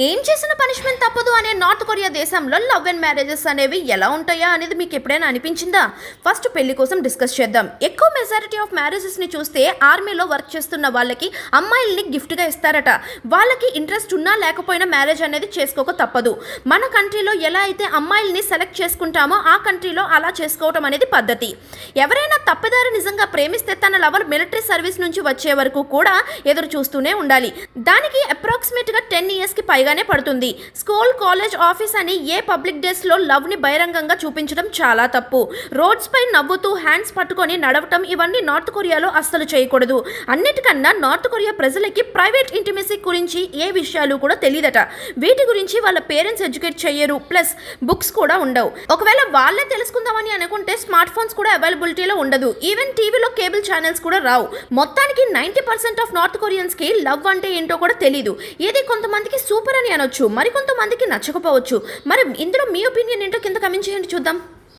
ఏం చేసిన పనిష్మెంట్ తప్పదు అనే నార్త్ కొరియా దేశంలో లవ్ అండ్ మ్యారేజెస్ అనేవి ఎలా ఉంటాయా అనేది మీకు ఎప్పుడైనా అనిపించిందా? ఫస్ట్ పెళ్లి కోసం డిస్కస్ చేద్దాం. ఎక్కువ మెజారిటీ ఆఫ్ మ్యారేజెస్ని చూస్తే ఆర్మీలో వర్క్ చేస్తున్న వాళ్ళకి అమ్మాయిల్ని గిఫ్ట్గా ఇస్తారట. వాళ్ళకి ఇంట్రెస్ట్ ఉన్నా లేకపోయినా మ్యారేజ్ అనేది చేసుకోక తప్పదు. మన కంట్రీలో ఎలా అయితే అమ్మాయిల్ని సెలెక్ట్ చేసుకుంటామో ఆ కంట్రీలో అలా చేసుకోవటం అనేది పద్ధతి. ఎవరైనా తప్పిదారి నిజంగా ప్రేమిస్తే తన లవర్ మిలిటరీ సర్వీస్ నుంచి వచ్చే వరకు కూడా ఎదురు చూస్తూనే ఉండాలి. దానికి అప్రాక్సిమేట్గా 10 ఇయర్స్కి పైగానే పడుతుంది. స్కూల్, కాలేజ్, ఆఫీస్ అని ఏ పబ్లిక్ డేస్లో లవ్ని బహిరంగంగా చూపించడం చాలా తప్పు. రోడ్స్ పై నవ్వుతూ హ్యాండ్స్ పట్టుకొని నడవటం ఇవన్నీ నార్త్ కొరియాలో అస్సలు చేయకూడదు. అన్నిటికన్నా నార్త్ కొరియా ప్రజలకి ప్రైవేట్ ఇంటిమసీ గురించి ఏ విషయాలు కూడా తెలియదట. వీటి గురించి వాళ్ళ పేరెంట్స్ ఎడ్యుకేట్ చెయ్యరు. ప్లస్ బుక్స్ కూడా ఉండవు. ఒకవేళ వాళ్ళే తెలుసుకుందామని అనుకుంటే స్మార్ట్ ఫోన్స్ కూడా అవైలబిలిటీలో ఉండదు. ఈవెన్ టీవీలో కేబుల్ ఛానల్స్ కూడా రావు. మొత్తానికి 90% ఆఫ్ నార్త్ కొరియన్స్కి లవ్ అంటే ఏంటో కూడా తెలీదు. ఇది కొంతమందికి సూపర్ అని అనొచ్చు, మరి కొంతమందికి నచ్చకపోవచ్చు. మరి ఇందులో మీ ఒపీనియన్ ఏంటో కింద కమెంట్ చేయండి, చూద్దాం.